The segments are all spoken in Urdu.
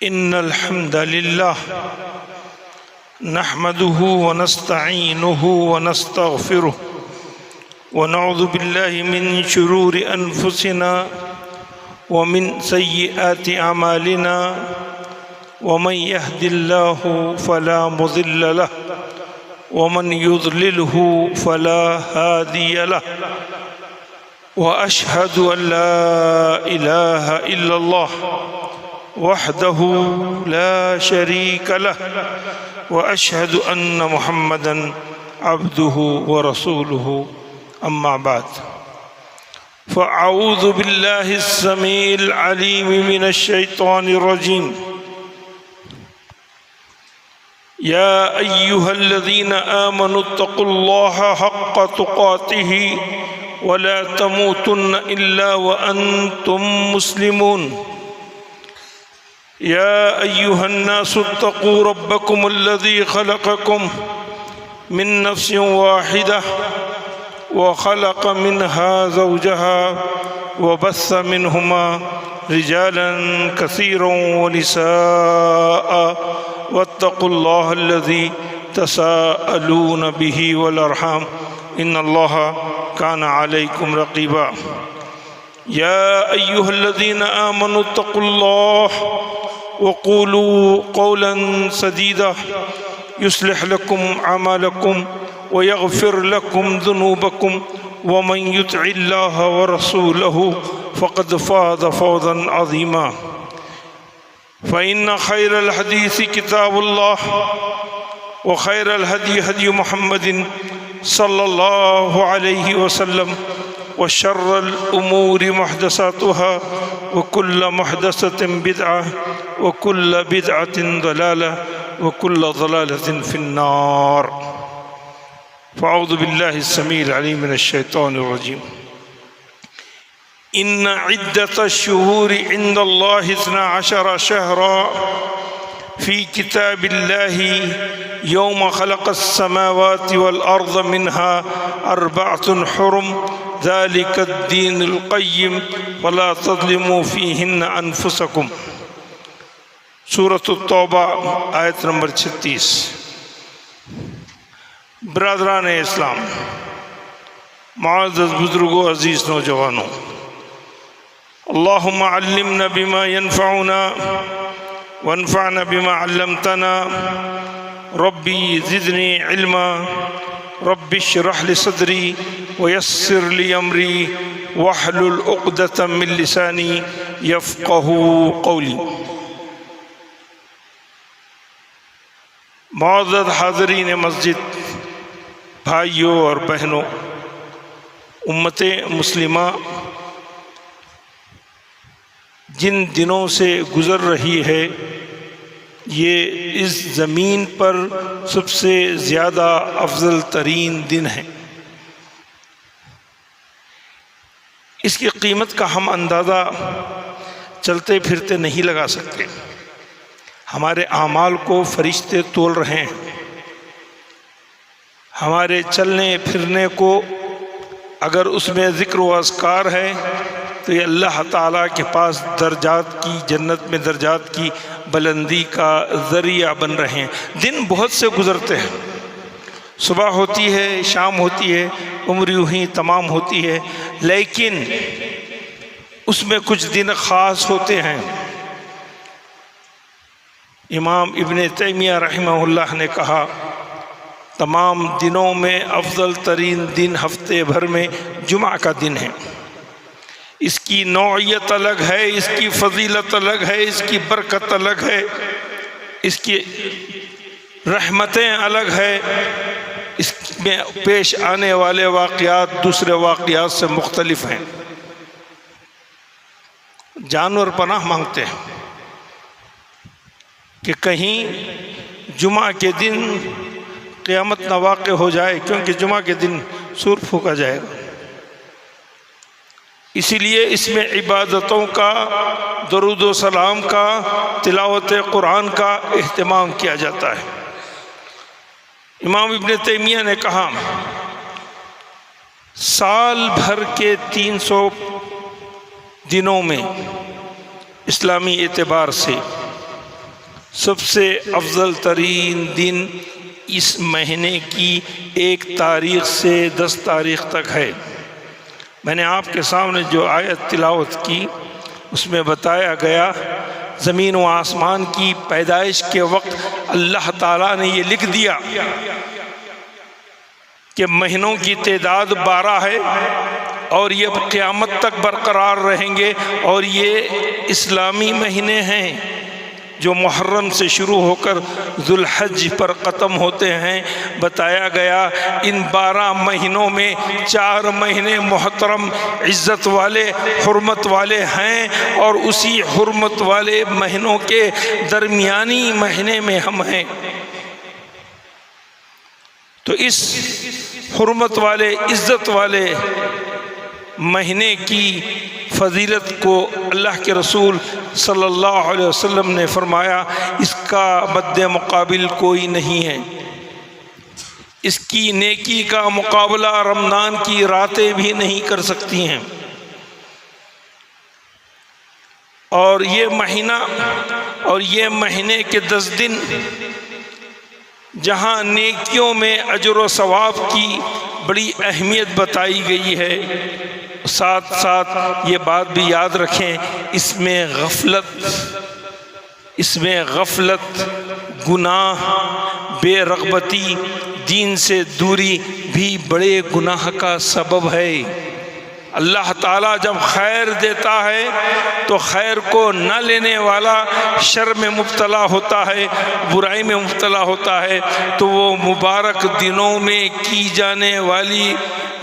إن الحمد لله نحمده ونستعينه ونستغفره ونعوذ بالله من شرور أنفسنا ومن سيئات أعمالنا ومن يهد الله فلا مضل له ومن يضلله فلا هادي له وأشهد أن لا إله إلا الله وحده لا شريك له وأشهد أن محمدًا عبده ورسوله أما بعد فأعوذ بالله السميع العليم من الشيطان الرجيم يا أيها الذين آمنوا اتقوا الله حق تقاته ولا تموتن إلا وأنتم مسلمون يا أيها الناس اتقوا ربكم الذي خلقكم من نفس واحدة وخلق منها زوجها وبث منهما رجالا كثيرا ونساء واتقوا الله الذي تساءلون به والأرحام إن الله كان عليكم رقيبا يا أيها الذين آمنوا اتقوا الله وقولوا قولا سديدا يصلح لكم أعمالكم ويغفر لكم ذنوبكم ومن يطع الله ورسوله فقد فاز فوزا عظيما فإن خير الحديث كتاب الله وخير الهدي هدي محمد صلى الله عليه وسلم وشر الأمور محدثاتها وكل محدثة بدعة وكل بدعة ضلالة وكل ضلالة في النار فأعوذ بالله السميع العليم من الشيطان الرجيم إن عدة الشهور عند الله 12 شهرا في كتاب الله يوم خلق السماوات والأرض منها 4 حرم ذلك الدين القيم ولا تظلموا فيهن أنفسكم سورة التوبہ آیت نمبر 36 برادران اسلام، معزز بزرگوں، عزیز نوجوانوں، اللہم علمنا بما ينفعنا وانفعنا بما علمتنا ربی زدنی علما رب اشرح لی صدری ویسر لی امری واحلل عقدۃ من لسانی یفقہوا قولی۔ معزز حاضرین مسجد، بھائیوں اور بہنوں، امت مسلمہ جن دنوں سے گزر رہی ہے، یہ اس زمین پر سب سے زیادہ افضل ترین دن ہے۔ اس کی قیمت کا ہم اندازہ چلتے پھرتے نہیں لگا سکتے۔ ہمارے اعمال کو فرشتے تول رہے ہیں۔ ہمارے چلنے پھرنے کو اگر اس میں ذکر و اذکار ہے تو یہ اللہ تعالیٰ کے پاس درجات کی، جنت میں درجات کی بلندی کا ذریعہ بن رہے ہیں۔ دن بہت سے گزرتے ہیں، صبح ہوتی ہے، شام ہوتی ہے، عمر یوں ہی تمام ہوتی ہے، لیکن اس میں کچھ دن خاص ہوتے ہیں۔ امام ابن تیمیہ رحمہ اللہ نے کہا، تمام دنوں میں افضل ترین دن ہفتے بھر میں جمعہ کا دن ہے۔ اس کی نوعیت الگ ہے، اس کی فضیلت الگ ہے، اس کی برکت الگ ہے، اس کی رحمتیں الگ ہے، اس میں پیش آنے والے واقعات دوسرے واقعات سے مختلف ہیں۔ جانور پناہ مانگتے ہیں کہ کہیں جمعہ کے دن قیامت نہ واقع ہو جائے، کیونکہ جمعہ کے دن سور پھونکا جائے گا۔ اسی لیے اس میں عبادتوں کا، درود و سلام کا، تلاوت قرآن کا اہتمام کیا جاتا ہے۔ امام ابن تیمیہ نے کہا، سال بھر کے 300 دنوں میں اسلامی اعتبار سے سب سے افضل ترین دن اس مہینے کی 1 تاریخ سے 10 تاریخ تک ہے۔ میں نے آپ کے سامنے جو آیت تلاوت کی اس میں بتایا گیا زمین و آسمان کی پیدائش کے وقت اللہ تعالیٰ نے یہ لکھ دیا کہ مہینوں کی تعداد 12 ہے اور یہ قیامت تک برقرار رہیں گے، اور یہ اسلامی مہینے ہیں جو محرم سے شروع ہو کر ذوالحج پر ختم ہوتے ہیں۔ بتایا گیا ان 12 مہینوں میں 4 مہینے محترم عزت والے حرمت والے ہیں، اور اسی حرمت والے مہینوں کے درمیانی مہینے میں ہم ہیں۔ تو اس حرمت والے عزت والے مہینے کی فضیلت کو اللہ کے رسول صلی اللہ علیہ وسلم نے فرمایا اس کا مد مقابل کوئی نہیں ہے، اس کی نیکی کا مقابلہ رمضان کی راتیں بھی نہیں کر سکتی ہیں۔ اور یہ مہینہ اور یہ مہینے کے 10 دن جہاں نیکیوں میں اجر و ثواب کی بڑی اہمیت بتائی گئی ہے، ساتھ ساتھ یہ بات بھی یاد رکھیں اس میں غفلت، گناہ، بے رغبتی، دین سے دوری بھی بڑے گناہ کا سبب ہے۔ اللہ تعالیٰ جب خیر دیتا ہے تو خیر کو نہ لینے والا شر میں مبتلا ہوتا ہے، برائی میں مبتلا ہوتا ہے، تو وہ مبارک دنوں میں کی جانے والی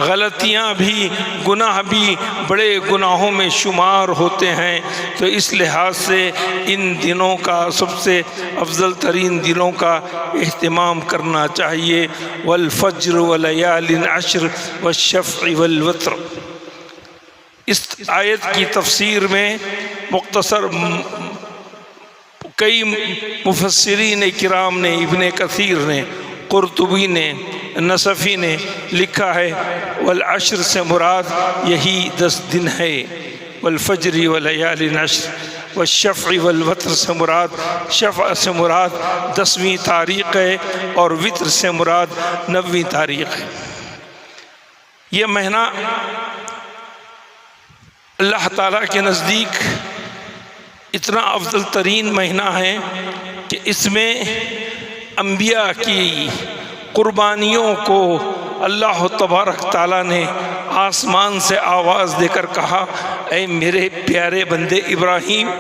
غلطیاں بھی، گناہ بھی بڑے گناہوں میں شمار ہوتے ہیں۔ تو اس لحاظ سے ان دنوں کا، سب سے افضل ترین دنوں کا اہتمام کرنا چاہیے۔ والفجر ولیال عشر والشفع والوتر۔ اس آیت کی تفسیر میں مختصر کئی مفسرین کرام نے، ابن کثیر نے، قرطبی نے، نصفی نے لکھا ہے والعشر سے مراد یہی 10 دن ہے، والفجر ولیال عشر، والشفع والوتر سے مراد، شفع سے مراد 10ویں تاریخ ہے اور وتر سے مراد 9ویں تاریخ ہے۔ یہ مہینہ اللہ تعالیٰ کے نزدیک اتنا افضل ترین مہینہ ہے کہ اس میں انبیاء کی قربانیوں کو اللہ تبارک تعالیٰ نے آسمان سے آواز دے کر کہا، اے میرے پیارے بندے ابراہیم،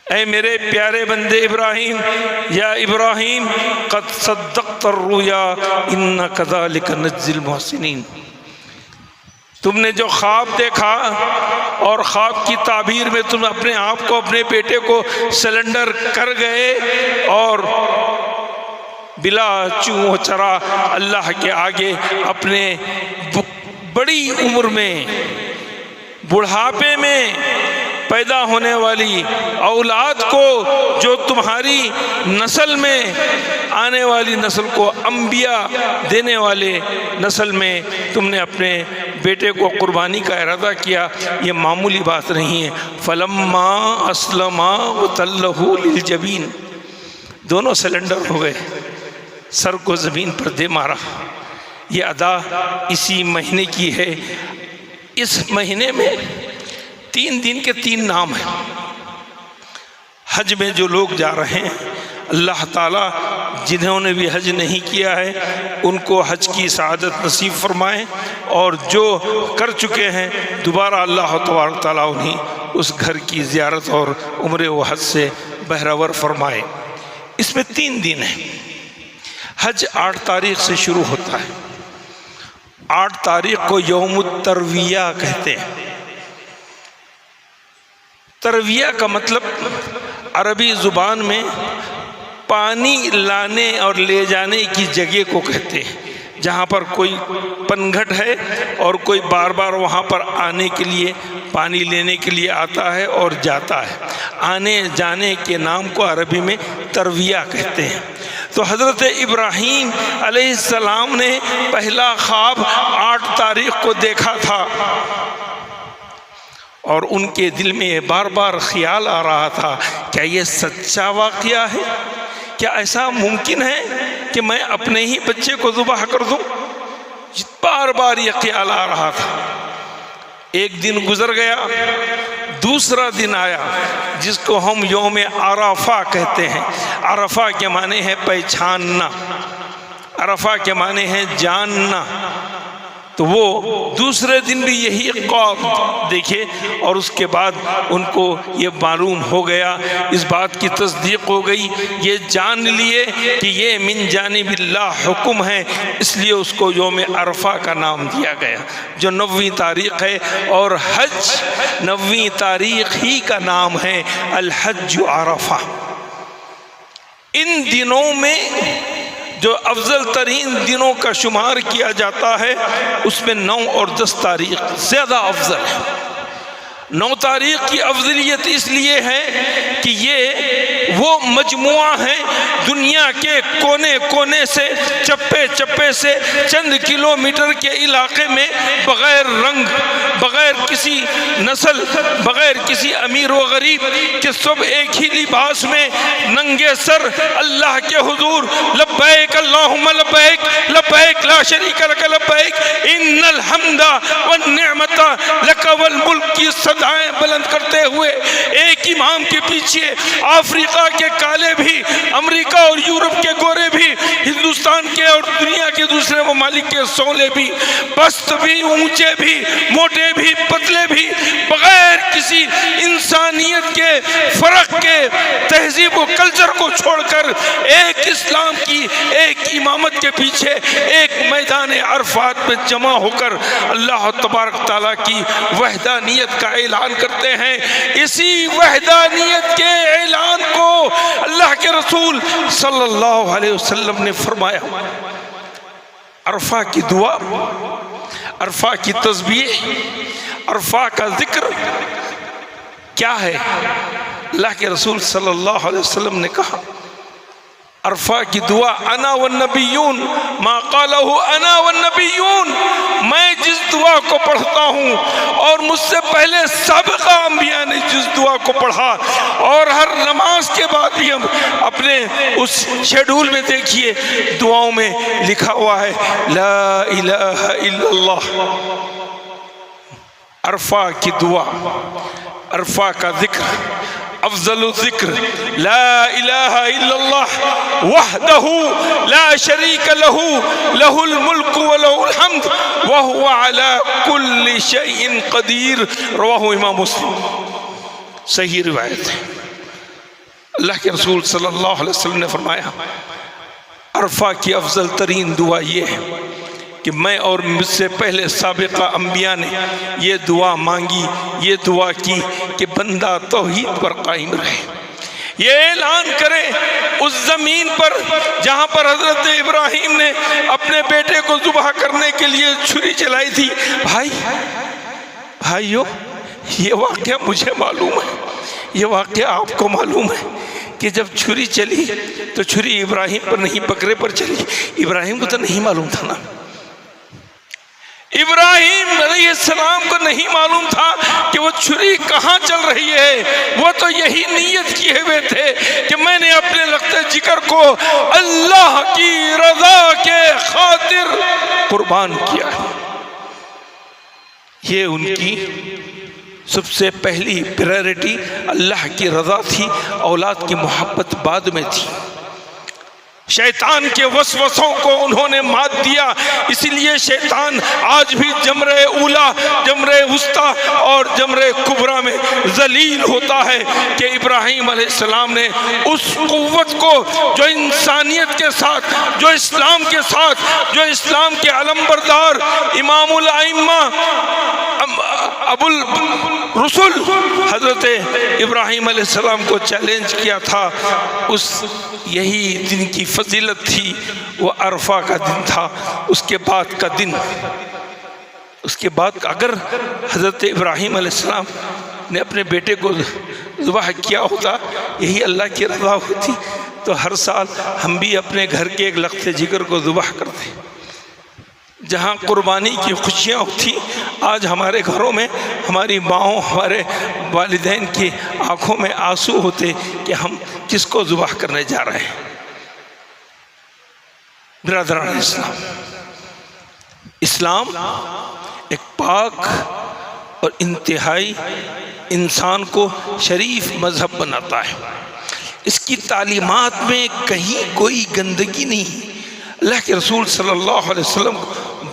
اے میرے پیارے بندے ابراہیم، یا ابراہیم قد صدقت الرؤیا انا کذالک نجزی المحسنین، تم نے جو خواب دیکھا اور خواب کی تعبیر میں تم اپنے آپ کو، اپنے بیٹے کو سلنڈر کر گئے اور بلا چوں و چرا اللہ کے آگے اپنے بڑی عمر میں، بڑھاپے میں پیدا ہونے والی اولاد کو، جو تمہاری نسل میں آنے والی نسل کو انبیاء دینے والے نسل میں تم نے اپنے بیٹے کو قربانی کا ارادہ کیا، یہ معمولی بات نہیں ہے۔ فلما اسلما وتلہ للجبین، دونوں سلنڈر ہو گئے، سر کو زمین پر دے مارا۔ یہ ادا اسی مہینے کی ہے۔ اس مہینے میں 3 دن کے 3 نام ہیں۔ حج میں جو لوگ جا رہے ہیں، اللہ تعالیٰ جنہوں نے بھی حج نہیں کیا ہے ان کو حج کی سعادت نصیب فرمائے، اور جو کر چکے ہیں دوبارہ اللہ تبارک تعالیٰ انہیں اس گھر کی زیارت اور عمرے و حج سے بہرور فرمائے۔ اس میں 3 دن ہیں۔ حج 8 تاریخ سے شروع ہوتا ہے۔ 8 تاریخ کو یوم الترویہ کہتے ہیں۔ ترویہ کا مطلب عربی زبان میں پانی لانے اور لے جانے کی جگہ کو کہتے ہیں، جہاں پر کوئی پنگھٹ ہے اور کوئی بار بار وہاں پر آنے کے لیے، پانی لینے کے لیے آتا ہے اور جاتا ہے۔ آنے جانے کے نام کو عربی میں ترویہ کہتے ہیں۔ تو حضرت ابراہیم علیہ السلام نے پہلا خواب 8 تاریخ کو دیکھا تھا، اور ان کے دل میں یہ بار بار خیال آ رہا تھا، کیا یہ سچا واقعہ ہے؟ کیا ایسا ممکن ہے کہ میں اپنے ہی بچے کو ذبح کر دوں؟ بار بار یہ خیال آ رہا تھا۔ ایک دن گزر گیا، دوسرا دن آیا جس کو ہم یوم عرفہ کہتے ہیں۔ عرفہ کے معنی ہے پہچاننا، عرفہ کے معنی ہے جاننا۔ تو وہ دوسرے دن بھی یہی قول دیکھے، اور اس کے بعد ان کو یہ معلوم ہو گیا، اس بات کی تصدیق ہو گئی، یہ جان لیے کہ یہ من جانب اللہ حکم ہے، اس لیے اس کو یوم عرفہ کا نام دیا گیا، جو 9ویں تاریخ ہے، اور حج 9ویں تاریخ ہی کا نام ہے، الحج عرفہ۔ ان دنوں میں جو افضل ترین دنوں کا شمار کیا جاتا ہے، اس میں 9 اور 10 تاریخ زیادہ افضل ہے۔ 9 تاریخ کی افضلیت اس لیے ہے کہ یہ وہ مجموعہ ہے دنیا کے کونے کونے سے، چپے چپے سے، چند کلومیٹر کے علاقے میں، بغیر رنگ، بغیر کسی نسل، بغیر کسی امیر و غریب کے، سب ایک ہی لباس میں ننگے سر اللہ کے حضور لبیک اللہم لبیک لبیک لا شریک لک لبیک ان الحمد والنعمت لک والملک کی صدائیں بلند کرتے ہوئے ایک امام کے پیچھے افریقہ کے کالے بھی، امریکہ اور یورپ کے گورے بھی، ہندوستان کے اور دنیا کے دوسرے ممالک کے سولے بھی، پست بھی، اونچے بھی، موٹے بھی، پتلے بھی، بغیر کسی انسانیت کے فرق کے، تہذیب و کلچر کو چھوڑ کر ایک اسلام کی ایک امامت کے پیچھے ایک میدان عرفات میں جمع ہو کر اللہ تبارک تعالیٰ کی وحدانیت کا اعلان کرتے ہیں۔ اسی وحدانیت کے اعلان کو اللہ کے رسول صلی اللہ علیہ وسلم نے فرمایا۔ عرفہ کی دعا، عرفہ کی تسبیح، عرفہ کا ذکر کیا ہے؟ اللہ کے رسول صلی اللہ علیہ وسلم نے کہا، عرفہ کی دعا انا والنبیون ما قالہ انا والنبیون، میں جس دعا کو پڑھتا ہوں اور مجھ سے پہلے سابقہ انبیاء نے جس دعا کو پڑھا، اور ہر نماز کے بعد بھی ہم اپنے اس شیڈول میں دیکھیے دعاؤں میں لکھا ہوا ہے لا الہ الا اللہ۔ عرفہ کی دعا، عرفہ کا ذکر، افضل الذکر لا الہ الا اللہ وحدہ لا شریک لہ لہ الملک ولہ الحمد وہو علی کل شیء قدیر، رواہ امام مسلم۔ صحیح روایت ہے۔ اللہ کے رسول صلی اللہ علیہ وسلم نے فرمایا عرفہ کی افضل ترین دعا یہ ہے کہ میں اور مجھ سے پہلے سابقہ انبیاء نے یہ دعا مانگی، یہ دعا کی کہ بندہ توحید پر قائم رہے، یہ اعلان کرے اس زمین پر جہاں پر حضرت ابراہیم نے اپنے بیٹے کو ذبح کرنے کے لیے چھری چلائی تھی۔ بھائیو، یہ واقعہ مجھے معلوم ہے، یہ واقعہ آپ کو معلوم ہے کہ جب چھری چلی تو چھری ابراہیم پر نہیں، بکرے پر چلی۔ ابراہیم کو تو نہیں معلوم تھا نا، ابراہیم علیہ السلام کو نہیں معلوم تھا کہ وہ چھری کہاں چل رہی ہے۔ وہ تو یہی نیت کیے ہوئے تھے کہ میں نے اپنے لخت جگر کو اللہ کی رضا کے خاطر قربان کیا۔ یہ ان کی سب سے پہلی پریورٹی اللہ کی رضا تھی، اولاد کی محبت بعد میں تھی۔ شیطان کے وسوسوں کو انہوں نے مات دیا، اسی لیے شیطان آج بھی جمرہ اولا، جمرہ وسطیٰ اور جمرہ کبریٰ میں ذلیل ہوتا ہے کہ ابراہیم علیہ السلام نے اس قوت کو جو انسانیت کے ساتھ، جو اسلام کے ساتھ، جو اسلام کے علم بردار امام الائمہ ابو الرسل حضرت ابراہیم علیہ السلام کو چیلنج کیا تھا، اس یہی دن کی فضیلت تھی، وہ عرفہ کا دن تھا۔ اس کے بعد کا دن، اس کے بعد اگر حضرت ابراہیم علیہ السلام نے اپنے بیٹے کو ذبح کیا ہوتا، یہی اللہ کی رضا ہوتی، تو ہر سال ہم بھی اپنے گھر کے ایک لخت جگر کو ذبح کرتے۔ جہاں قربانی کی خوشیاں تھی، آج ہمارے گھروں میں ہماری ماؤں ہمارے والدین کی آنکھوں میں آنسو ہوتے کہ ہم کس کو ذبح کرنے جا رہے ہیں۔ برادران اسلام ایک پاک اور انتہائی انسان کو شریف مذہب بناتا ہے۔ اس کی تعلیمات میں کہیں کوئی گندگی نہیں۔ اللہ کے رسول صلی اللہ علیہ وسلم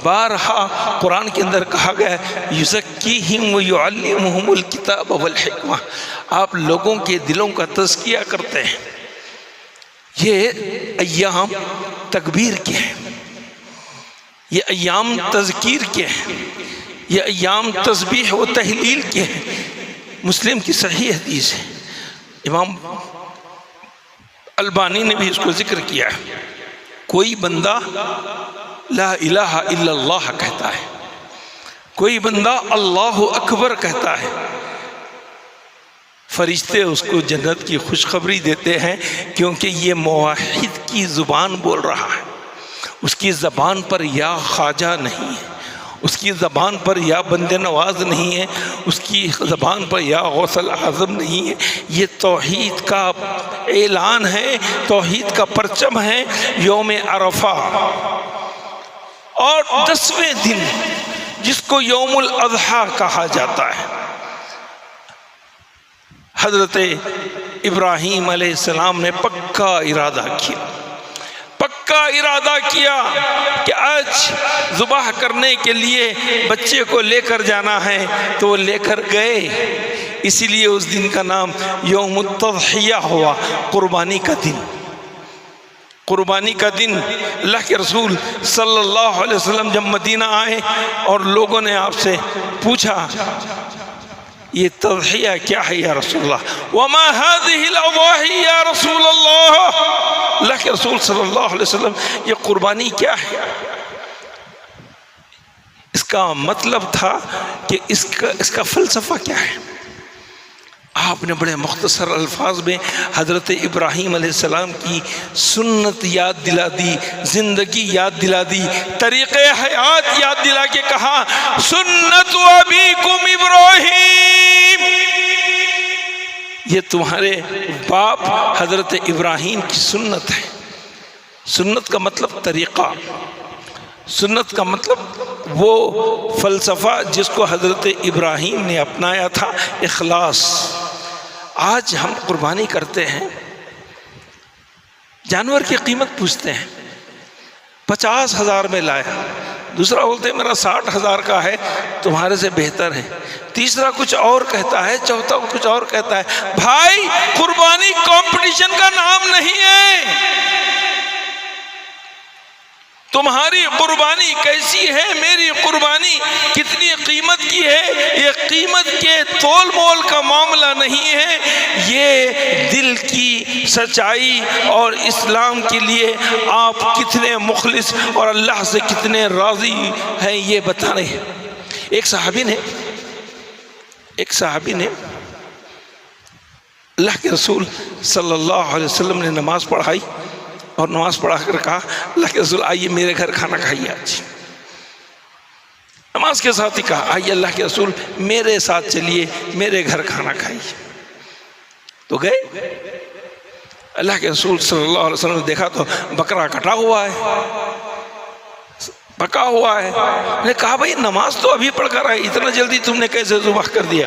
بارہا قرآن کے اندر کہا گیا ہے یزکیہم ویعلمہم الکتاب والحکمہ، آپ لوگوں کے دلوں کا تزکیہ کرتے ہیں۔ یہ ایام تکبیر کے ہیں، یہ ایام تذکیر کے ہیں، یہ ایام تسبیح و تہلیل کے ہیں۔ مسلم کی صحیح حدیث ہے، امام البانی نے بھی اس کو ذکر کیا ہے، کوئی بندہ لا الہ الا اللہ کہتا ہے، کوئی بندہ اللہ اکبر کہتا ہے، فرشتے اس کو جنت کی خوشخبری دیتے ہیں، کیونکہ یہ موحد کی زبان بول رہا ہے۔ اس کی زبان پر یا خواجہ نہیں ہے، اس کی زبان پر یا بند نواز نہیں ہے، اس کی زبان پر یا غوث الاعظم نہیں ہے۔ یہ توحید کا اعلان ہے، توحید کا پرچم ہے۔ یوم عرفہ اور 10ویں دن جس کو یوم الاضحیٰ کہا جاتا ہے، حضرت ابراہیم علیہ السلام نے پکا ارادہ کیا کہ آج ذبح کرنے کے لیے بچے کو لے کر جانا ہے، تو وہ لے کر گئے۔ اسی لیے اس دن کا نام یوم التضحیہ ہوا، قربانی کا دن۔ قربانی کا دن اللہ کے رسول صلی اللہ علیہ وسلم جب مدینہ آئے اور لوگوں نے آپ سے پوچھا یہ تضحیہ کیا ہے یا رسول اللہ؟ وما هذه الاضاحی یا رسول اللہ، اللہ کے رسول صلی اللہ علیہ وسلم یہ قربانی کیا ہے؟ اس کا مطلب تھا کہ اس کا فلسفہ کیا ہے۔ آپ نے بڑے مختصر الفاظ میں حضرت ابراہیم علیہ السلام کی سنت یاد دلا دی، زندگی یاد دلا دی، طریقہ حیات یاد دلا کے کہا سنت ابیکم ابراہیم، یہ تمہارے باپ حضرت ابراہیم کی سنت ہے۔ سنت کا مطلب طریقہ، سنت کا مطلب وہ فلسفہ جس کو حضرت ابراہیم نے اپنایا تھا، اخلاص۔ آج ہم قربانی کرتے ہیں، جانور کی قیمت پوچھتے ہیں، 50,000 میں لایا، دوسرا بولتے ہیں میرا 60,000 کا ہے، تمہارے سے بہتر ہے، تیسرا کچھ اور کہتا ہے، چوتھا کچھ اور کہتا ہے۔ بھائی قربانی کمپٹیشن کا نام نہیں ہے۔ تمہاری قربانی کیسی ہے، میری قربانی کتنی قیمت کی ہے، یہ قیمت کے تول مول کا معاملہ نہیں ہے، یہ دل کی سچائی اور اسلام کے لیے آپ کتنے مخلص اور اللہ سے کتنے راضی ہیں یہ بتانے ہیں۔ ایک صحابی نے اللہ کے رسول صلی اللہ علیہ وسلم نے نماز پڑھائی اور نماز پڑھا کر کہا اللہ کے رسول آئیے میرے گھر کھانا کھائیے آج۔ نماز کے ساتھ ہی کہا آئیے اللہ کے رسول میرے ساتھ چلیے میرے گھر کھانا کھائیے۔ تو گئے، اللہ کے رسول صلی اللہ علیہ وسلم نے دیکھا تو بکرا کٹا ہوا ہے، پکا ہوا ہے۔ نے کہا بھائی نماز تو ابھی پڑھ کر آئی، اتنا جلدی تم نے کیسے ذبح کر دیا؟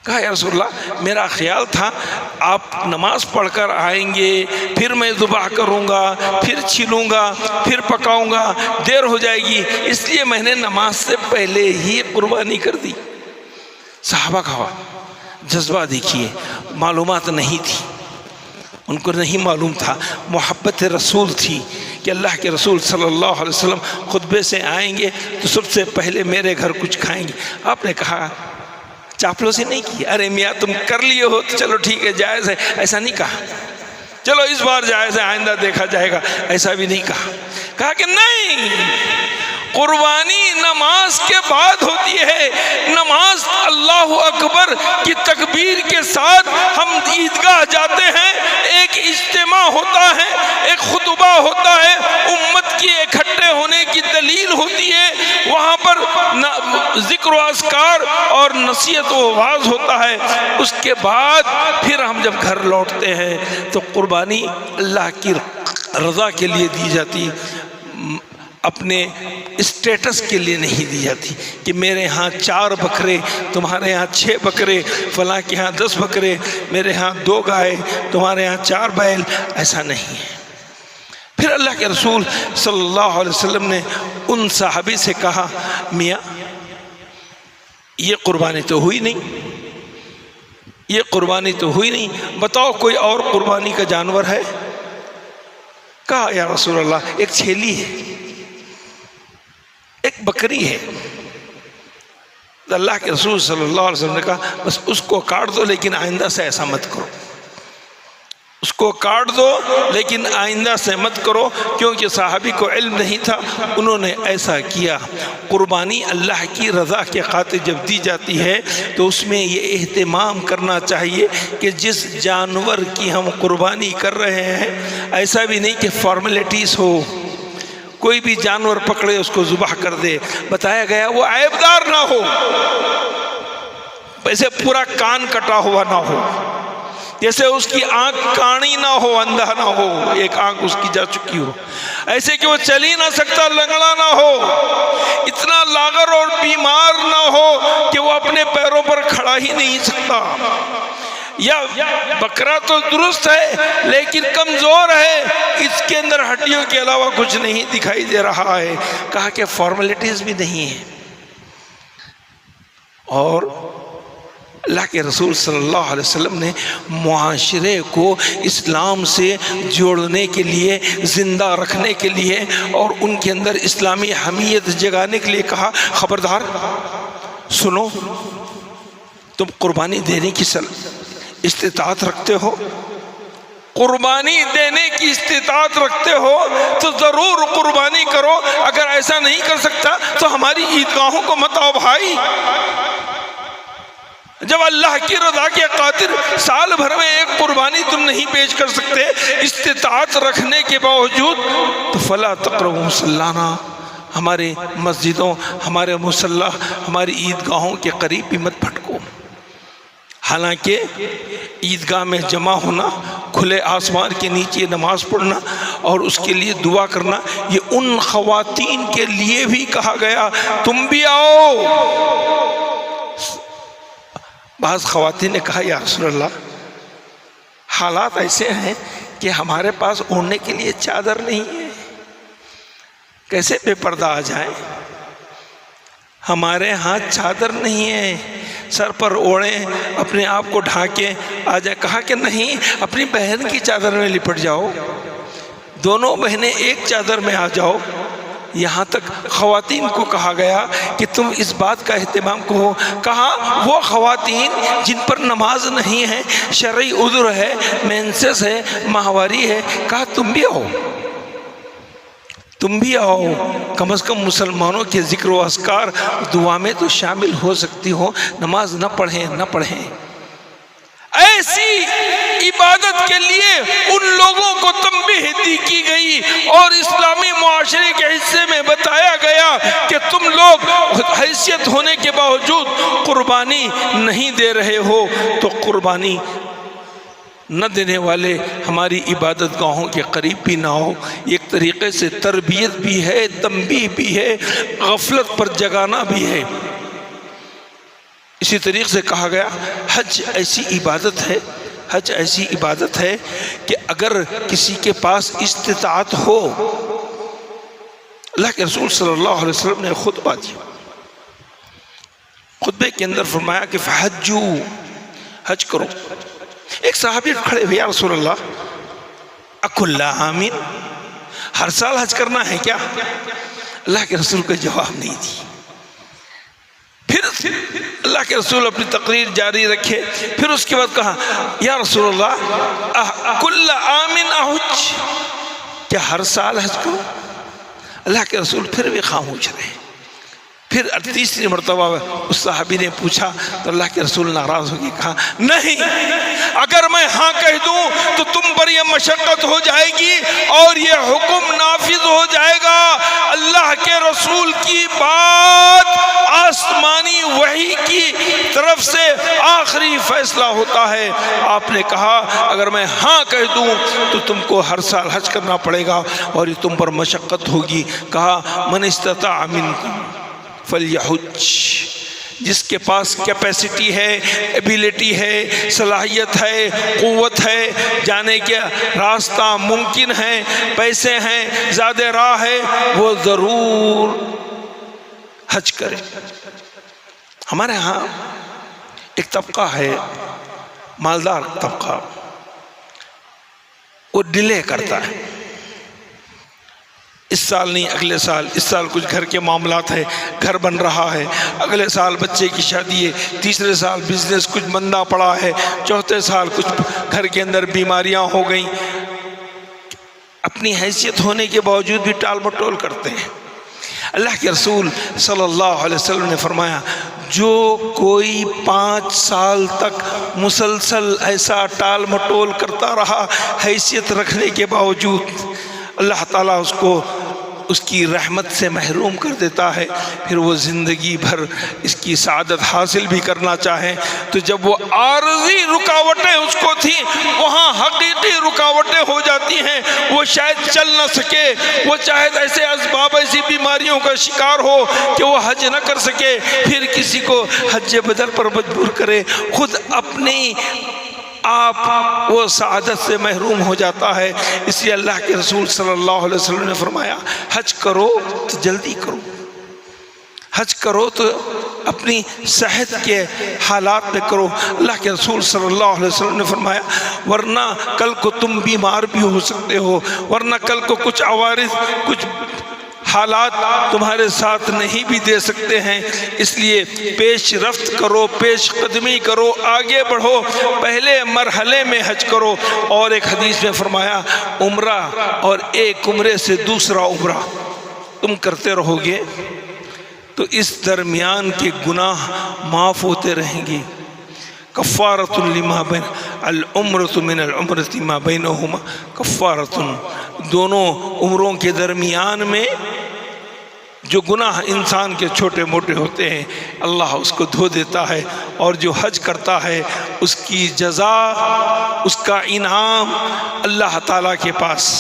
کہا یا رسول اللہ میرا خیال تھا آپ نماز پڑھ کر آئیں گے، پھر میں ذبح کروں گا، پھر چھلوں گا، پھر پکاؤں گا، دیر ہو جائے گی، اس لیے میں نے نماز سے پہلے ہی قربانی کر دی۔ صحابہ کا جذبہ دیکھیے، معلومات نہیں تھی، ان کو نہیں معلوم تھا، محبت رسول تھی کہ اللہ کے رسول صلی اللہ علیہ وسلم خطبے سے آئیں گے تو سب سے پہلے میرے گھر کچھ کھائیں گے۔ آپ نے کہا چاپلوسی نہیں کی، ارے میاں تم کر لیے ہو تو چلو ٹھیک ہے جائز ہے، ایسا نہیں کہا، چلو اس بار جائز ہے آئندہ دیکھا جائے گا، ایسا بھی نہیں کہا۔ کہا کہ نہیں، قربانی نماز کے بعد ہوتی ہے، نماز اللہ اکبر کی تکبیر کے ساتھ ہم عیدگاہ جاتے ہیں، ایک اجتماع ہوتا ہے، ایک خطبہ ہوتا ہے، امت کی اکٹھے ہونے کی دلیل ہوتی ہے، وہاں پر ذکر و اذکار اور نصیحت و واعظ ہوتا ہے، اس کے بعد پھر ہم جب گھر لوٹتے ہیں تو قربانی اللہ کی رضا کے لیے دی جاتی، اپنے اسٹیٹس کے لیے نہیں دی جاتی کہ میرے ہاں 4 بکرے، تمہارے ہاں 6 بکرے، فلاں کے ہاں 10 بکرے، میرے ہاں 2 گائے، تمہارے ہاں 4 بیل، ایسا نہیں ہے۔ پھر اللہ کے رسول صلی اللہ علیہ وسلم نے ان صحابی سے کہا، میاں یہ قربانی تو ہوئی نہیں، یہ قربانی تو ہوئی نہیں، بتاؤ کوئی اور قربانی کا جانور ہے؟ کہا یا رسول اللہ ایک چھیلی ہے، ایک بکری ہے۔ تو اللہ کے رسول صلی اللہ علیہ وسلم نے کہا بس اس کو کاٹ دو، لیکن آئندہ سے ایسا مت کرو، اس کو کاٹ دو لیکن آئندہ سے مت کرو، کیونکہ صحابی کو علم نہیں تھا، انہوں نے ایسا کیا۔ قربانی اللہ کی رضا کے خاطر جب دی جاتی ہے تو اس میں یہ اہتمام کرنا چاہیے کہ جس جانور کی ہم قربانی کر رہے ہیں ایسا بھی نہیں کہ فارمیلٹیز ہو، کوئی بھی جانور پکڑے اس کو ذبح کر دے، بتایا گیا وہ عیبدار نہ ہو، ویسے پورا کان کٹا ہوا نہ ہو، جیسے اس کی آنکھ کاڑی نہ ہو، اندھا نہ ہو، ایک آنکھ اس کی جا چکی ہو، ایسے کہ وہ چل ہی نہ سکتا، لنگڑا نہ ہو، اتنا لاغر اور بیمار نہ ہو کہ وہ اپنے پیروں پر کھڑا ہی نہیں سکتا، یا بکرا تو درست ہے لیکن کمزور ہے، اس کے اندر ہڈیوں کے علاوہ کچھ نہیں دکھائی دے رہا ہے۔ کہا کہ فارمیلٹیز بھی نہیں ہیں۔ اور اللہ کے رسول صلی اللہ علیہ وسلم نے معاشرے کو اسلام سے جوڑنے کے لیے، زندہ رکھنے کے لیے اور ان کے اندر اسلامی حمیت جگانے کے لیے کہا، خبردار سنو، تم قربانی دینے کی استطاعت رکھتے ہو، قربانی دینے کی استطاعت رکھتے ہو تو ضرور قربانی کرو، اگر ایسا نہیں کر سکتا تو ہماری عیدگاہوں کو مت آؤ بھائی۔ جب اللہ کی رضا کے خاطر سال بھر میں ایک قربانی تم نہیں پیش کر سکتے استطاعت رکھنے کے باوجود، تو فلا تقربوا مصلانا، ہمارے مسجدوں، ہمارے مصلی، ہماری عیدگاہوں کے قریب بھی مت پھٹکو۔ حالانکہ عیدگاہ میں جمع ہونا، کھلے آسمان کے نیچے نماز پڑھنا اور اس کے لیے دعا کرنا، یہ ان خواتین کے لیے بھی کہا گیا تم بھی آؤ۔ بعض خواتین نے کہا یا رسول اللہ حالات ایسے ہیں کہ ہمارے پاس اوڑھنے کے لیے چادر نہیں ہے، کیسے بے پردہ آ جائیں؟ ہمارے ہاں چادر نہیں ہے، سر پر اوڑھیں، اپنے آپ کو ڈھانکیں آ جائیں۔ کہا کہ نہیں، اپنی بہن کی چادر میں لپٹ جاؤ، دونوں بہنیں ایک چادر میں آ جاؤ۔ یہاں تک خواتین کو کہا گیا کہ تم اس بات کا اہتمام کرو۔ کہا وہ خواتین جن پر نماز نہیں ہے، شرعی عذر ہے، مینسس ہے، ماہواری ہے، کہا تم بھی آؤ، تم بھی آؤ، کم از کم مسلمانوں کے ذکر و اذکار دعا میں تو شامل ہو سکتی ہو، نماز نہ پڑھیں۔ ایسی عبادت کے لیے ان لوگوں کو تنبیہ دی کی گئی اور اسلامی معاشرے کے حصے میں بتایا گیا کہ تم لوگ حیثیت ہونے کے باوجود قربانی نہیں دے رہے ہو، تو قربانی نہ دینے والے ہماری عبادت گاہوں کے قریب بھی نہ ہو۔ ایک طریقے سے تربیت بھی ہے، تنبیہ بھی ہے، غفلت پر جگانا بھی ہے۔ اسی طریقے سے کہا گیا حج ایسی عبادت ہے کہ اگر کسی کے پاس استطاعت ہو، اللہ کے رسول صلی اللہ علیہ وسلم نے خطبہ دیا، خطبے کے اندر فرمایا کہ فحجو، حج کرو۔ ایک صحابی کھڑے ہوئے، یا رسول اللہ اکل عامین، ہر سال حج کرنا ہے کیا؟ اللہ کے رسول کو جواب نہیں دی۔ پھر اللہ کے رسول اپنی تقریر جاری رکھے، پھر اس کے بعد کہا یا رسول اللہ کل عامن احج، کیا ہر سال حج کروں؟ اللہ کے رسول پھر بھی خاموش رہے۔ پھر تیسری مرتبہ اس صحابی نے پوچھا تو اللہ کے رسول ناراض ہو کے کہا نہیں، اگر میں ہاں کہہ دوں تو تم پر یہ مشقت ہو جائے گی اور یہ حکم نافذ ہو جائے گا۔ اللہ کے رسول کی بات آسمانی وحی کی طرف سے آخری فیصلہ ہوتا ہے۔ آپ نے کہا اگر میں ہاں کہہ دوں تو تم کو ہر سال حج کرنا پڑے گا اور یہ تم پر مشقت ہوگی۔ کہا من استطاع منکم فلیحج، جس کے پاس کیپیسٹی ہے، ایبیلٹی ہے، صلاحیت ہے، قوت ہے، جانے کے راستہ ممکن ہے، پیسے ہیں، زیادہ راہ ہے، وہ ضرور حج کرے۔ ہمارے ہاں ایک طبقہ ہے، مالدار طبقہ، وہ ڈیلے کرتا ہے، اس سال نہیں اگلے سال، اس سال کچھ گھر کے معاملات ہے، گھر بن رہا ہے، اگلے سال بچے کی شادی ہے، تیسرے سال بزنس کچھ مندہ پڑا ہے، چوتھے سال کچھ گھر کے اندر بیماریاں ہو گئیں، اپنی حیثیت ہونے کے باوجود بھی ٹال مٹول کرتے ہیں۔ اللہ کے رسول صلی اللہ علیہ وسلم نے فرمایا جو کوئی 5 سال تک مسلسل ایسا ٹال مٹول کرتا رہا حیثیت رکھنے کے باوجود، اللہ تعالیٰ اس کو اس کی رحمت سے محروم کر دیتا ہے۔ پھر وہ زندگی بھر اس کی سعادت حاصل بھی کرنا چاہے تو جب وہ عارضی رکاوٹیں اس کو تھیں وہاں حقیقی رکاوٹیں ہو جاتی ہیں، وہ شاید چل نہ سکے، وہ شاید ایسے اسباب ایسی بیماریوں کا شکار ہو کہ وہ حج نہ کر سکے، پھر کسی کو حج بدر پر مجبور کرے، خود اپنی آپ وہ سعادت سے محروم ہو جاتا ہے۔ اس لیے اللہ کے رسول صلی اللہ علیہ وسلم نے فرمایا حج کرو تو جلدی کرو، حج کرو تو اپنی صحت کے حالات میں کرو۔ اللہ کے رسول صلی اللہ علیہ وسلم نے فرمایا ورنہ کل کو تم بیمار بھی ہو سکتے ہو، ورنہ کل کو کچھ عوارض، کچھ حالات تمہارے ساتھ نہیں بھی دے سکتے ہیں، اس لیے پیش رفت کرو، پیش قدمی کرو، آگے بڑھو، پہلے مرحلے میں حج کرو۔ اور ایک حدیث میں فرمایا عمرہ اور ایک عمرے سے دوسرا عمرہ تم کرتے رہو گے تو اس درمیان کے گناہ معاف ہوتے رہیں گے۔ کفارۃ لما بین العمرۃ من العمرۃ ما بینہما کفارۃ، دونوں عمروں کے درمیان میں جو گناہ انسان کے چھوٹے موٹے ہوتے ہیں اللہ اس کو دھو دیتا ہے، اور جو حج کرتا ہے اس کی جزا، اس کا انعام اللہ تعالیٰ کے پاس،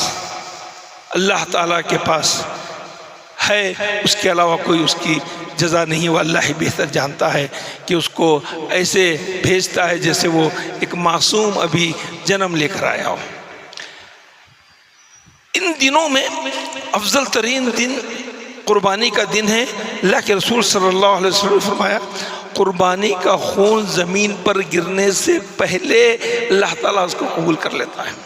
اللہ تعالیٰ کے پاس ہے، اس کے علاوہ کوئی اس کی جزا نہیں۔ وہ اللہ ہی بہتر جانتا ہے کہ اس کو ایسے بھیجتا ہے جیسے وہ ایک معصوم ابھی جنم لے کر آیا ہو۔ ان دنوں میں افضل ترین دن قربانی کا دن ہے۔ اللہ کے رسول صلی اللہ علیہ وسلم نے فرمایا قربانی کا خون زمین پر گرنے سے پہلے اللہ تعالیٰ اس کو قبول کر لیتا ہے۔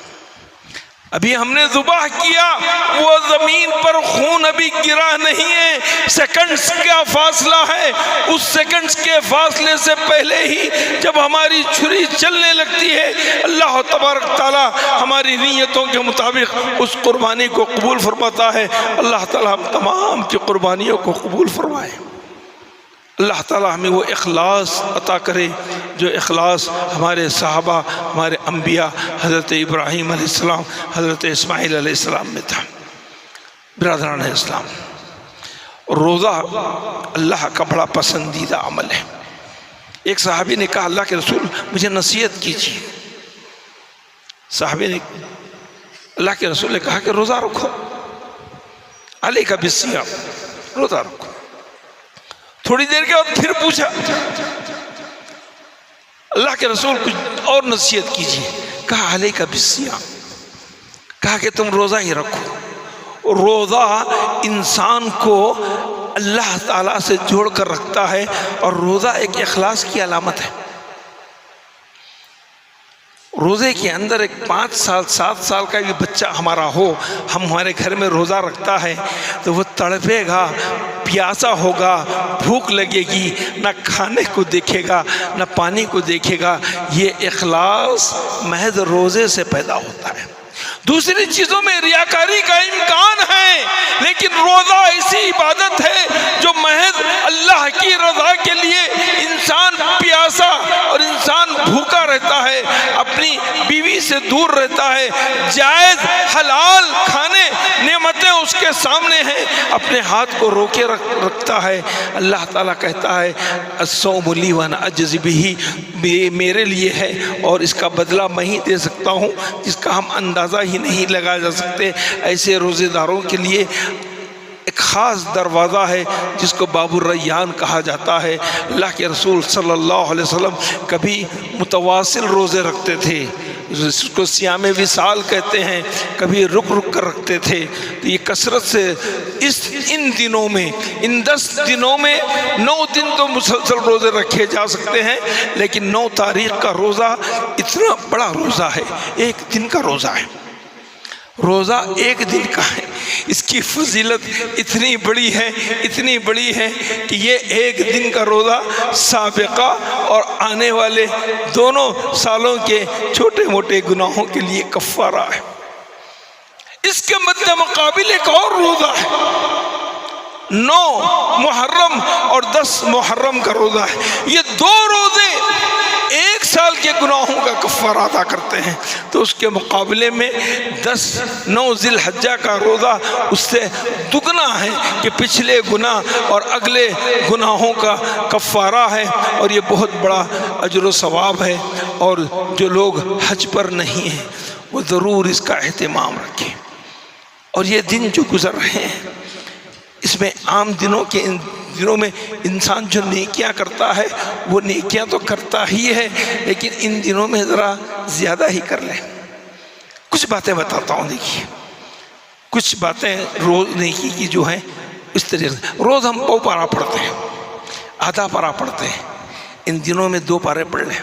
ابھی ہم نے ذبح کیا، وہ زمین پر خون ابھی گرا نہیں ہے، سیکنڈز کا فاصلہ ہے، اس سیکنڈز کے فاصلے سے پہلے ہی جب ہماری چھری چلنے لگتی ہے اللہ تبارک تعالیٰ ہماری نیتوں کے مطابق اس قربانی کو قبول فرماتا ہے۔ اللہ تعالیٰ ہم تمام کی قربانیوں کو قبول فرمائے۔ اللہ تعالیٰ ہمیں وہ اخلاص عطا کرے جو اخلاص ہمارے صحابہ، ہمارے انبیاء، حضرت ابراہیم علیہ السلام، حضرت اسماعیل علیہ السلام میں تھا۔ برادران اسلام، روزہ اللہ کا بڑا پسندیدہ عمل ہے۔ ایک صحابی نے کہا اللہ کے رسول مجھے نصیحت کیجیے۔ صحابی نے اللہ کے رسول نے کہا کہ روزہ رکھو، علیک بالصیام، روزہ رکھو۔ تھوڑی دیر کے بعد پھر پوچھا اللہ کے رسول کچھ اور نصیحت کیجیے، کہا علیک بالصیام، کہا کہ تم روزہ ہی رکھو۔ روزہ انسان کو اللہ تعالیٰ سے جوڑ کر رکھتا ہے، اور روزہ ایک اخلاص کی علامت ہے۔ روزے کے اندر ایک 5 سال 7 سال کا بھی بچہ ہمارا ہو، ہم ہمارے گھر میں روزہ رکھتا ہے تو وہ تڑپے گا، پیاسا ہوگا، بھوک لگے گی، نہ کھانے کو دیکھے گا نہ پانی کو دیکھے گا۔ یہ اخلاص محض روزے سے پیدا ہوتا ہے۔ دوسری چیزوں میں ریاکاری کا امکان ہے، لیکن روزہ ایسی عبادت ہے جو محض اللہ کی رضا کے لیے انسان پیاسا اور انسان بھوکا رہتا ہے، اپنی بیوی سے دور رہتا ہے، جائز حلال کھانے نعمتیں اس کے کے سامنے ہے اپنے ہاتھ کو روکے رکھتا ہے. اللہ تعالیٰ کہتا ہے الصوم لی وانا اجزی بہ، یہ میرے لیے ہے اور اس کا بدلہ میں ہی دے سکتا ہوں جس کا ہم اندازہ ہی نہیں لگا جا سکتے. ایسے روزے داروں کے لیے ایک خاص دروازہ ہے جس کو باب الریان کہا جاتا ہے. اللہ کے رسول صلی اللہ علیہ وسلم کبھی متواصل روزے رکھتے تھے جس کو صیام وصال کہتے ہیں، کبھی رک رک کر رکھتے تھے. تو یہ کثرت سے ان دنوں میں، ان 10 دنوں میں 9 دن تو مسلسل روزے رکھے جا سکتے ہیں، لیکن 9 تاریخ کا روزہ اتنا بڑا روزہ ہے، ایک دن کا روزہ ہے. روزہ ایک دن کا ہے، اس کی فضیلت اتنی بڑی ہے، اتنی بڑی ہے کہ یہ ایک دن کا روزہ سابقہ اور آنے والے دونوں سالوں کے چھوٹے موٹے گناہوں کے لیے کفارہ ہے. اس کے مد مقابل ایک اور روزہ ہے، 9 محرم اور 10 محرم کا روزہ ہے. یہ 2 روزے ایک سال کے گناہوں کا کفارہ ادا کرتے ہیں. تو اس کے مقابلے میں 9 ذی الحجہ کا روزہ اس سے دگنا ہے کہ پچھلے گناہ اور اگلے گناہوں کا کفارہ ہے، اور یہ بہت بڑا اجر و ثواب ہے. اور جو لوگ حج پر نہیں ہیں وہ ضرور اس کا اہتمام رکھیں. اور یہ دن جو گزر رہے ہیں اس میں عام دنوں کے ان دنوں میں انسان جو نیکیاں کرتا ہے وہ نیکیاں تو کرتا ہی ہے، لیکن ان دنوں میں ذرا زیادہ ہی کر لیں. کچھ باتیں بتاتا ہوں. دیکھیے کچھ باتیں روز نیکی کی جو ہیں اس طریقے سے. روز ہم 2 پارہ پڑھتے ہیں، آدھا پارہ پڑھتے ہیں. ان دنوں میں 2 پارے پڑھ لیں.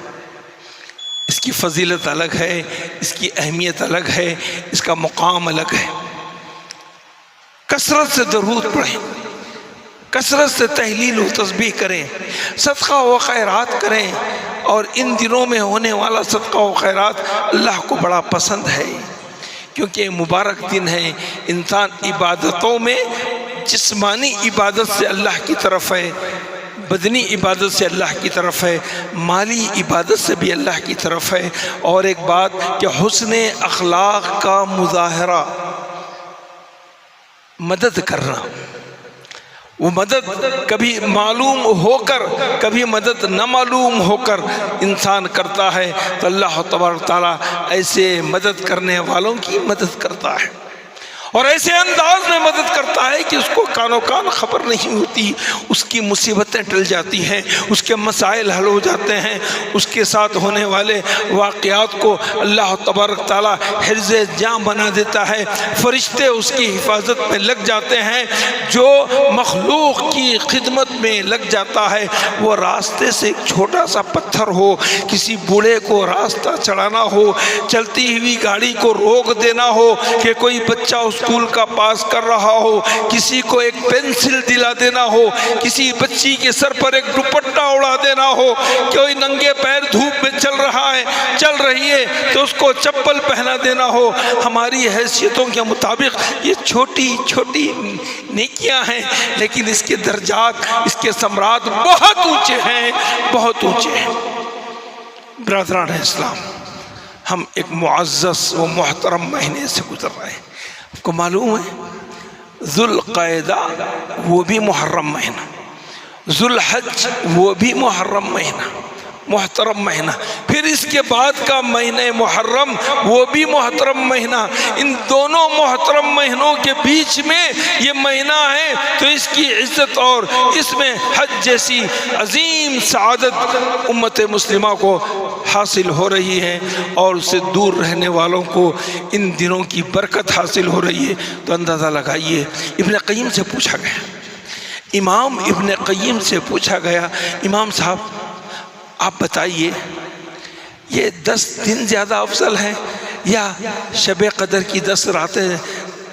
اس کی فضیلت الگ ہے، اس کی اہمیت الگ ہے، اس کا مقام الگ ہے. کثرت سے درود پڑھیں، کثرت سے تحلیل و تسبیح کریں، صدقہ و خیرات کریں. اور ان دنوں میں ہونے والا صدقہ و خیرات اللہ کو بڑا پسند ہے، کیونکہ مبارک دن ہے. انسان عبادتوں میں جسمانی عبادت سے اللہ کی طرف ہے، بدنی عبادت سے اللہ کی طرف ہے، مالی عبادت سے بھی اللہ کی طرف ہے. اور ایک بات کہ حسن اخلاق کا مظاہرہ، مدد کرنا، وہ مدد کبھی معلوم ہو کر کبھی مدد نہ معلوم ہو کر انسان کرتا ہے، تو اللہ تبارک تعالیٰ ایسے مدد کرنے والوں کی مدد کرتا ہے، اور ایسے انداز میں مدد کرتا ہے کہ اس کو کانوں کان خبر نہیں ہوتی. اس کی مصیبتیں ٹل جاتی ہیں، اس کے مسائل حل ہو جاتے ہیں، اس کے ساتھ ہونے والے واقعات کو اللہ تبارک تعالیٰ حرز جاں بنا دیتا ہے. فرشتے اس کی حفاظت میں لگ جاتے ہیں. جو مخلوق کی خدمت میں لگ جاتا ہے، وہ راستے سے ایک چھوٹا سا پتھر ہو، کسی بوڑھے کو راستہ چڑھانا ہو، چلتی ہوئی گاڑی کو روک دینا ہو، کہ کوئی بچہ اسکول کا پاس کر رہا ہو، کسی کو ایک پینسل دلا دینا ہو، کسی بچی کے سر پر ایک دوپٹہ اڑا دینا ہو، کوئی ننگے پیر دھوپ میں چل رہی ہے تو اس کو چپل پہنا دینا ہو. ہماری حیثیتوں کے مطابق یہ چھوٹی چھوٹی نیکیاں ہیں، لیکن اس کے درجات، اس کے ثمرات بہت اونچے ہیں، بہت اونچے ہیں. برادران اسلام، ہم ایک معزز و محترم مہینے سے گزر رہے ہیں. آپ کو معلوم ہے ذوالقعدہ وہ بھی محرم مہینہ، ذوالحج وہ بھی محرم مہینہ، محترم مہینہ. پھر اس کے بعد کا مہینہ محرم وہ بھی محترم مہینہ. ان دونوں محترم مہینوں کے بیچ میں یہ مہینہ ہے، تو اس کی عزت اور اس میں حج جیسی عظیم سعادت امت مسلمہ کو حاصل ہو رہی ہے، اور اس سے دور رہنے والوں کو ان دنوں کی برکت حاصل ہو رہی ہے. تو اندازہ لگائیے. ابن قیم سے پوچھا گیا، امام ابن قیم سے پوچھا گیا، امام صاحب آپ بتائیے یہ 10 دن زیادہ افضل ہے یا شب قدر کی 10 راتیں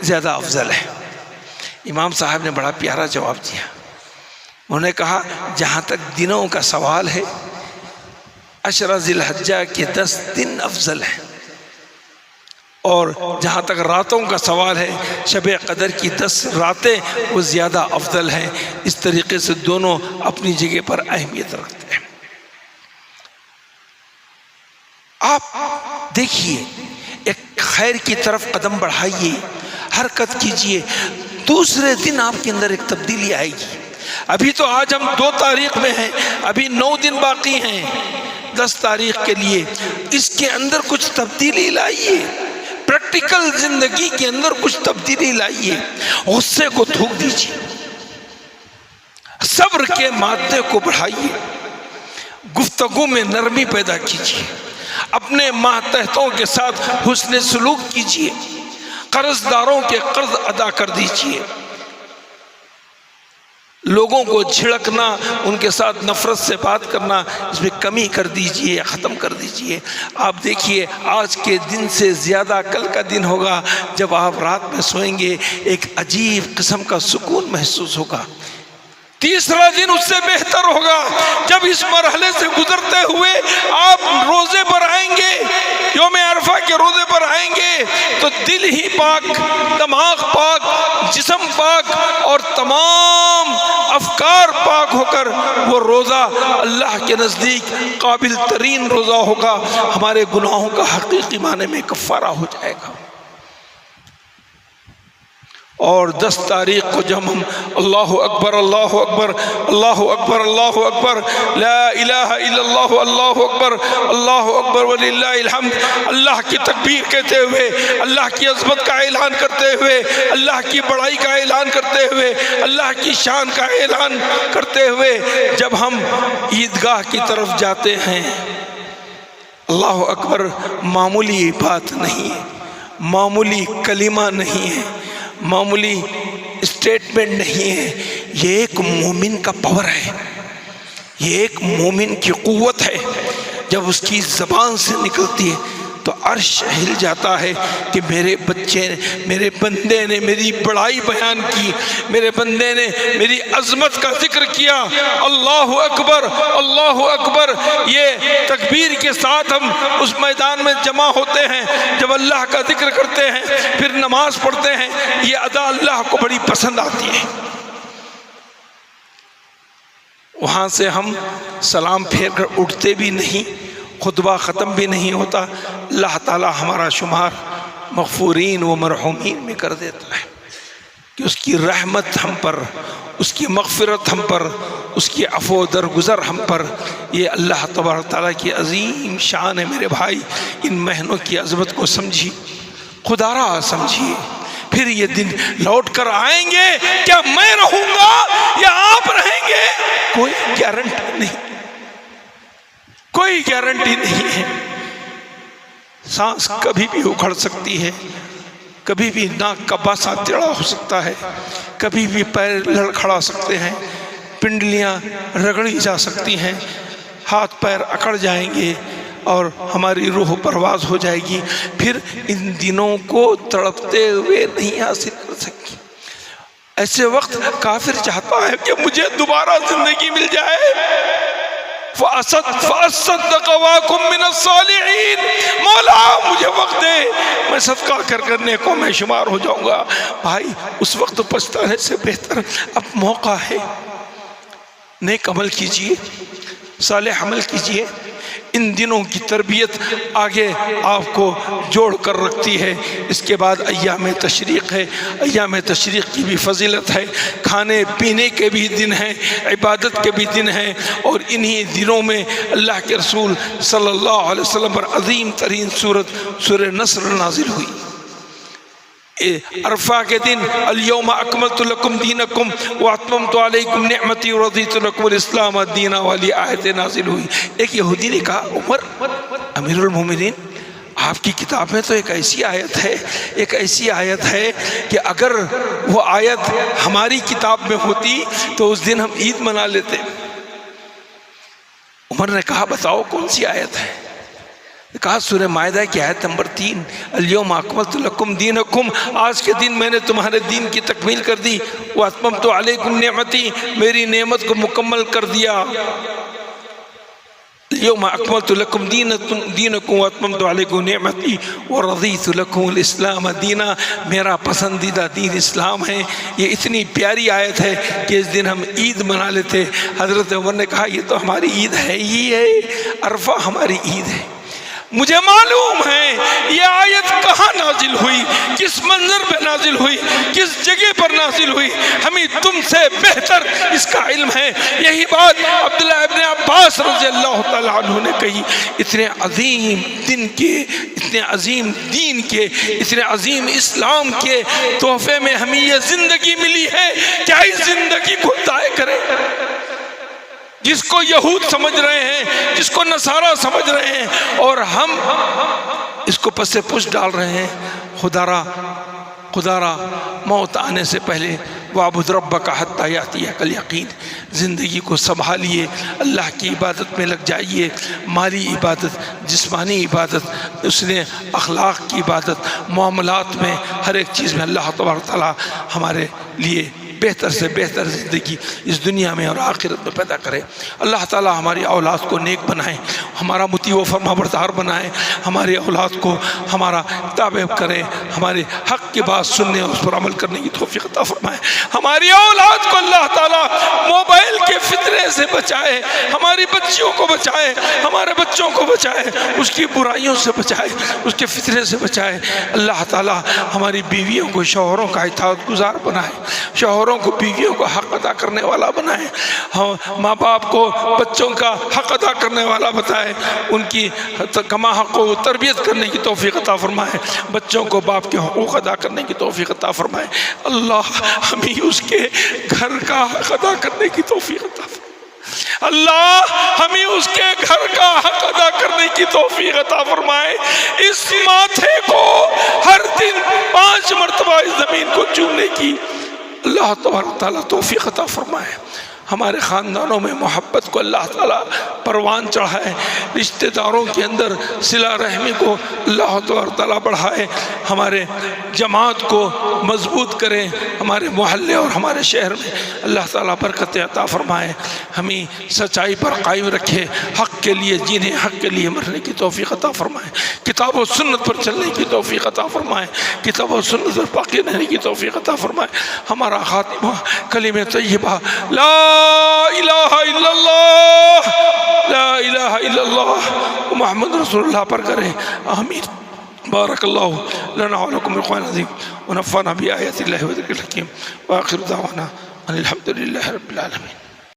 زیادہ افضل ہے؟ امام صاحب نے بڑا پیارا جواب دیا. انہوں نے کہا جہاں تک دنوں کا سوال ہے، 10 ذی الحجہ کے 10 دن افضل ہیں، اور جہاں تک راتوں کا سوال ہے، شب قدر کی 10 راتیں وہ زیادہ افضل ہیں. اس طریقے سے دونوں اپنی جگہ پر اہمیت رکھتے ہیں. آپ دیکھیے، ایک خیر کی طرف قدم بڑھائیے، حرکت کیجئے. دوسرے دن آپ کے اندر ایک تبدیلی آئے گی۔ ابھی تو آج ہم 2 تاریخ میں ہیں، ابھی 9 دن باقی ہیں 10 تاریخ کے لیے۔ اس کے اندر کچھ تبدیلی لائیے، پریکٹیکل زندگی کے اندر کچھ تبدیلی لائیے۔ غصے کو تھوک دیجیے، صبر کے مادے کو بڑھائیے، گفتگو میں نرمی پیدا کیجیے، اپنے ماتحتوں کے ساتھ حسن سلوک کیجیے، قرض داروں کے قرض ادا کر دیجیے، لوگوں کو جھڑکنا، ان کے ساتھ نفرت سے بات کرنا، اس میں کمی کر دیجئے، ختم کر دیجئے۔ آپ دیکھیے آج کے دن سے زیادہ کل کا دن ہوگا، جب آپ رات میں سوئیں گے ایک عجیب قسم کا سکون محسوس ہوگا۔ تیسرا دن اس سے بہتر ہوگا، جب اس مرحلے سے گزرتے ہوئے آپ روزے پر آئیں گے، یوم عرفہ کے روزے پر آئیں گے، تو دل ہی پاک، دماغ پاک، جسم پاک اور تمام افکار پاک ہو کر وہ روزہ اللہ کے نزدیک قابل ترین روزہ ہوگا، ہمارے گناہوں کا حقیقی معنی میں کفارہ ہو جائے گا۔ اور 10 تاریخ کو جب ہم اللہ اکبر اللہ اکبر اللہ اکبر اللہ اکبر لا الہ الا اللہ اللہ اکبر وللہ الحمد، اللہ کی تکبیر کہتے ہوئے، اللہ کی عظمت کا اعلان کرتے ہوئے، اللہ کی بڑائی کا اعلان کرتے ہوئے، اللہ کی شان کا اعلان کرتے ہوئے جب ہم عیدگاہ کی طرف جاتے ہیں، اللہ اکبر معمولی بات نہیں ہے، معمولی کلمہ نہیں ہے، معمولی اسٹیٹمنٹ نہیں ہے، یہ ایک مومن کا پاور ہے، یہ ایک مومن کی قوت ہے۔ جب اس کی زبان سے نکلتی ہے تو عرش ہل جاتا ہے کہ میرے بچے نے، میرے بندے نے میری بڑائی بیان کی، میرے بندے نے میری عظمت کا ذکر کیا۔ اللہ اکبر اللہ اکبر، یہ تکبیر کے ساتھ ہم اس میدان میں جمع ہوتے ہیں، جب اللہ کا ذکر کرتے ہیں، پھر نماز پڑھتے ہیں، یہ ادا اللہ کو بڑی پسند آتی ہے۔ وہاں سے ہم سلام پھیر کر اٹھتے بھی نہیں، خطبہ ختم بھی نہیں ہوتا، اللہ تعالی ہمارا شمار مغفورین و مرحومین میں کر دیتا ہے کہ اس کی رحمت ہم پر، اس کی مغفرت ہم پر، اس کی عفو و درگزر ہم پر۔ یہ اللہ تبارک تعالیٰ کی عظیم شان ہے میرے بھائی۔ ان مہینوں کی عظمت کو سمجھی، خدا را سمجھیے، پھر یہ دن لوٹ کر آئیں گے، کیا میں رہوں گا یا آپ رہیں گے کوئی گارنٹی نہیں، کوئی گارنٹی نہیں ہے۔ سانس کبھی بھی اکھڑ سکتی ہے، کبھی بھی ناک کا باسا ٹیڑھا ہو سکتا ہے، کبھی بھی پیر لڑکھڑا سکتے ہیں، پنڈلیاں رگڑی جا سکتی ہیں، ہاتھ پیر اکڑ جائیں گے اور ہماری روح پرواز ہو جائے گی، پھر ان دنوں کو تڑپتے ہوئے نہیں حاصل کر سکتی۔ ایسے وقت کافر چاہتا ہے کہ مجھے دوبارہ زندگی مل جائے، فَأَصَدَّقَ وَأَكُن مِّنَ الصَّالِحِينَ، مولا مجھے وقت دے، میں صدقہ کرنے کو میں شمار ہو جاؤں گا۔ بھائی اس وقت پچھتانے سے بہتر اب موقع ہے، نیک عمل کیجئے، صالح عمل کیجئے۔ ان دنوں کی تربیت آگے آپ کو جوڑ کر رکھتی ہے۔ اس کے بعد ایام تشریق ہے، ایام تشریق کی بھی فضیلت ہے، کھانے پینے کے بھی دن ہیں، عبادت کے بھی دن ہیں، اور انہی دنوں میں اللہ کے رسول صلی اللہ علیہ وسلم پر عظیم ترین سورہ نصر نازل ہوئی۔ عرفہ کے دن الیوم اکملت لکم دینکم واتممت علیکم نعمتی ورضیت لکم الاسلام دینا والی آیت نازل ہوئی۔ ایک یہودی نے کہا عمر امیر المومنین، آپ کی کتاب میں تو ایک ایسی آیت ہے کہ اگر وہ آیت ہماری کتاب میں ہوتی تو اس دن ہم عید منا لیتے۔ عمر نے کہا بتاؤ کون سی آیت ہے؟ کہا سورہ مائدہ کی آیت نمبر 3، الیوم اکملت لکم دینکم، آج کے دن میں نے تمہارے دین کی تکمیل کر دی، واتممت علیکم نعمتی، میری نعمت کو مکمل کر دیا۔ الیوم اکملت لکم دینکم واتممت علیکم نعمتی ورضیت لکم الاسلام دینا، میرا پسندیدہ دین اسلام ہے۔ یہ اتنی پیاری آیت ہے کہ اس دن ہم عید منا لیتے۔ حضرت عمر نے کہا یہ تو ہماری عید ہے ہی ہے، عرفہ ہماری عید ہے۔ مجھے معلوم ہے یہ آیت کہاں نازل ہوئی، کس منظر پہ نازل ہوئی، کس جگہ پر نازل ہوئی، ہمیں تم سے بہتر اس کا علم ہے۔ یہی بات عبداللہ ابن عباس رضی اللہ تعالیٰ عنہ نے کہی۔ اتنے عظیم دن کے، اتنے عظیم دین کے، اتنے عظیم اسلام کے تحفے میں ہمیں یہ زندگی ملی ہے، کیا اس زندگی کو ضائع کرے؟ جس کو یہود سمجھ رہے ہیں، جس کو نصارہ سمجھ رہے ہیں، اور ہم اس کو پس پش ڈال رہے ہیں۔ خدا را موت آنے سے پہلے وَاعْبُدْ رَبَّكَ حَتَّى يَأْتِيَكَ الْيَقِينُ، زندگی کو سنبھالیے، اللہ کی عبادت میں لگ جائیے، مالی عبادت، جسمانی عبادت، اس نے اخلاق کی عبادت، معاملات میں، ہر ایک چیز میں اللہ تبارک تعالیٰ ہمارے لیے بہتر سے بہتر زندگی اس دنیا میں اور آخرت میں پیدا کرے۔ اللہ تعالیٰ ہماری اولاد کو نیک بنائے، ہمارا مطیع و فرما بردار بنائے، ہماری اولاد کو ہمارا تابع کرے، ہمارے حق کی بات سننے اور اس پر عمل کرنے کی توفیق عطا فرمائے۔ ہماری اولاد کو اللہ تعالیٰ موبائل کے فتنے سے بچائے، ہماری بچیوں کو بچائے، ہمارے بچوں کو بچائے، اس کی برائیوں سے بچائے، اس کے فتنے سے بچائے۔ اللہ تعالیٰ ہماری بیویوں کو شوہروں کا اطاعت گزار بنائے، شوہروں کو بیویوں کو حق ادا کرنے والا بنائے، ماں باپ کو بچوں کا حق ادا کرنے والا بتائے، ان کی کما حق کو تربیت کرنے کی توفیق عطا فرمائے، بچوں کو باپ کے حقوق ادا کرنے کی توفیق عطا فرمائے۔ اللہ ہمیں اس کے گھر کا حق ادا کرنے کی توفیق عطا فرمائے۔ اللہ ہمیں اس کے گھر کا حق ادا کرنے کی توفیق عطا فرمائے۔ اس ماتھے کو ہر دن 5 مرتبہ اس زمین کو چومنے کی اللہ تبارک تعالیٰ توفیق عطا فرمائے۔ ہمارے خاندانوں میں محبت کو اللہ تعالیٰ پروان چڑھائے، رشتہ داروں کے اندر صلہ رحمی کو اللہ تعالیٰ بڑھائے، ہمارے جماعت کو مضبوط کرے، ہمارے محلے اور ہمارے شہر میں اللہ تعالیٰ برکت عطا فرمائے، ہمیں سچائی پر قائم رکھے، حق کے لیے جینے، حق کے لیے مرنے کی توفیق عطا فرمائے، کتاب و سنت پر چلنے کی توفیق عطا فرمائے، کتاب و سنت پر باقی رہنے کی توفیق عطا فرمائے۔ ہمارا خاتمہ کلمہ طیبہ لا الہ الا اللہ، لا الہ الا اللہ محمد رسول اللہ پر کرے، آمین۔ بارک اللہ لنا ولکم بالقرآن العظیم ونفعنا بآیات اللہ وذکر الحکیم، وآخر دعوانا ان الحمد للہ رب العالمین۔